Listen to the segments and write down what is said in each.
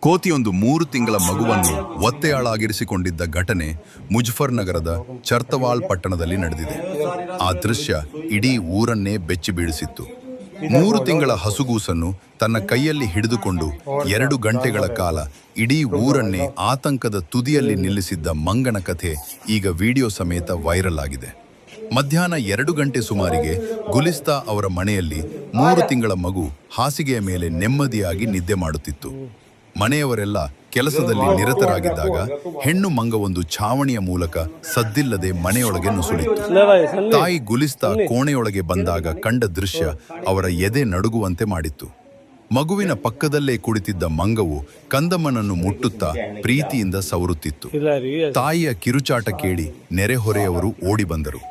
ಕೋತಿಯೊಂದು 3 ತಿಂಗಳ ಮಗುವನ್ನು ಒತ್ತೆಯಾಳಾಗಿರಿಸಿಕೊಂಡಿದ್ದ ಘಟನೆ ಮುಜಫರ್ ನಗರದ ಚರ್ತವಾಲ್ ಪಟ್ಟಣದಲ್ಲಿ ನಡೆದಿದೆ. ಆ ದೃಶ್ಯ ಇಡೀ ಊರನ್ನೇ ಬೆಚ್ಚಿ ಬೀಳಿಸಿತ್ತು. 3 ತಿಂಗಳ ಹಸುಗೂಸನ್ನು ತನ್ನ ಕೈಯಲ್ಲಿ ಹಿಡಿದುಕೊಂಡು 2 ಗಂಟೆಗಳ ಕಾಲ ಇಡೀ ಊರನ್ನೇ ಆತಂಕದ ತುದಿಯಲ್ಲಿ ನಿಲ್ಲಿಸಿದ್ದ ಮಂಗನ ಕಥೆ ಈಗ ವಿಡಿಯೋ ಸಮೇತ ವೈರಲ್ ಆಗಿದೆ. ಮಧ್ಯಾಹ್ನ 2 ಗಂಟೆ ಸುಮಾರಿಗೆ ಗುಲಿಸ್ತಾ ಅವರ ಮನೆಯಲ್ಲಿ 3 ತಿಂಗಳ ಮಗು ಹಾಸಿಗೆಯ ಮೇಲೆ ನೆಮ್ಮದಿಯಾಗಿ ನಿದ್ದೆ ಮಾಡುತ್ತಿತ್ತು. ಮನೆಯವರೆಲ್ಲ ಕೆಲಸದಲ್ಲಿ ನಿರತರಾಗಿದ್ದಾಗ ಹೆಣ್ಣು ಮಂಗವೊಂದು ಛಾವಣಿಯ ಮೂಲಕ ಸದ್ದಿಲ್ಲದೆ ಮನೆಯೊಳಗೆ ನುಸುಳಿತ್ತು. ತಾಯಿ ಗುಲಿಸ್ತಾ ಕೋಣೆಯೊಳಗೆ ಬಂದಾಗ ಕಂಡ ದೃಶ್ಯ ಅವರ ಎದೆ ನಡುಗುವಂತೆ ಮಾಡಿತ್ತು. ಮಗುವಿನ ಪಕ್ಕದಲ್ಲೇ ಕುಳಿತಿದ್ದ ಮಂಗವು ಕಂದಮ್ಮನನ್ನು ಮುಟ್ಟುತ್ತಾ ಪ್ರೀತಿಯಿಂದ ಸವರುತ್ತಿತ್ತು. ತಾಯಿಯ ಕಿರುಚಾಟ ಕೇಳಿ ನೆರೆಹೊರೆಯವರು ಓಡಿ ಬಂದರು.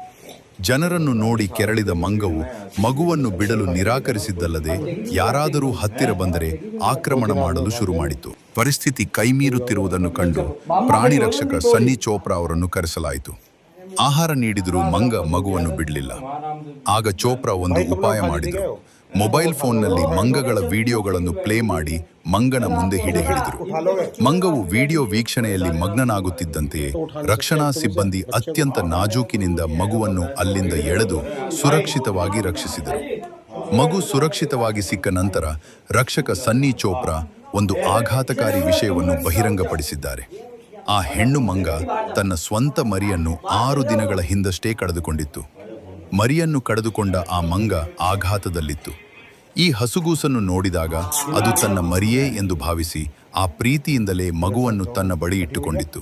ಜನರನ್ನು ನೋಡಿ ಕೆರಳಿದ ಮಂಗವು ಮಗುವನ್ನು ಬಿಡಲು ನಿರಾಕರಿಸಿದ್ದಲ್ಲದೆ ಯಾರಾದರೂ ಹತ್ತಿರ ಬಂದರೆ ಆಕ್ರಮಣ ಮಾಡಲು ಶುರು ಮಾಡಿತು. ಪರಿಸ್ಥಿತಿ ಕೈಮೀರುತ್ತಿರುವುದನ್ನು ಕಂಡು ಪ್ರಾಣಿ ರಕ್ಷಕ ಸನ್ನಿ ಚೋಪ್ರಾ ಅವರನ್ನು ಕರೆಸಲಾಯಿತು. ಆಹಾರ ನೀಡಿದರೂ ಮಂಗ ಮಗುವನ್ನು ಬಿಡಲಿಲ್ಲ. ಆಗ ಚೋಪ್ರಾ ಒಂದು ಉಪಾಯ ಮಾಡಿದರು. ಮೊಬೈಲ್ ಫೋನ್ನಲ್ಲಿ ಮಂಗಗಳ ವಿಡಿಯೋಗಳನ್ನು ಪ್ಲೇ ಮಾಡಿ ಮಂಗನ ಮುಂದೆ ಹಿಡಿದರು. ಮಂಗವು ವಿಡಿಯೋ ವೀಕ್ಷಣೆಯಲ್ಲಿ ಮಗ್ನನಾಗುತ್ತಿದ್ದಂತೆಯೇ ರಕ್ಷಣಾ ಸಿಬ್ಬಂದಿ ಅತ್ಯಂತ ನಾಜೂಕಿನಿಂದ ಮಗುವನ್ನು ಅಲ್ಲಿಂದ ಎಳೆದು ಸುರಕ್ಷಿತವಾಗಿ ರಕ್ಷಿಸಿದರು. ಮಗು ಸುರಕ್ಷಿತವಾಗಿ ಸಿಕ್ಕ ನಂತರ ರಕ್ಷಕ ಸನ್ನಿ ಚೋಪ್ರಾ ಒಂದು ಆಘಾತಕಾರಿ ವಿಷಯವನ್ನು ಬಹಿರಂಗಪಡಿಸಿದ್ದಾರೆ. ಆ ಹೆಣ್ಣು ಮಂಗ ತನ್ನ ಸ್ವಂತ ಮರಿಯನ್ನು 6 ದಿನಗಳ ಹಿಂದಷ್ಟೇ ಕಳೆದುಕೊಂಡಿತ್ತು. ಮರಿಯನ್ನು ಕಳೆದುಕೊಂಡ ಆ ಮಂಗ ಆಘಾತದಲ್ಲಿತ್ತು. ಈ ಹಸುಗೂಸನ್ನು ನೋಡಿದಾಗ ಅದು ತನ್ನ ಮರಿಯೇ ಎಂದು ಭಾವಿಸಿ ಆ ಪ್ರೀತಿಯಿಂದಲೇ ಮಗುವನ್ನು ತನ್ನ ಬಳಿ ಇಟ್ಟುಕೊಂಡಿತ್ತು.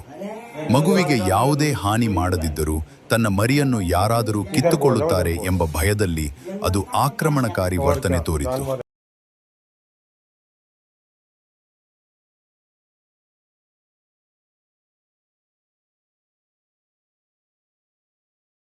ಮಗುವಿಗೆ ಯಾವುದೇ ಹಾನಿ ಮಾಡದಿದ್ದರೂ ತನ್ನ ಮರಿಯನ್ನು ಯಾರಾದರೂ ಕಿತ್ತುಕೊಳ್ಳುತ್ತಾರೆ ಎಂಬ ಭಯದಲ್ಲಿ ಅದು ಆಕ್ರಮಣಕಾರಿ ವರ್ತನೆ ತೋರಿತು.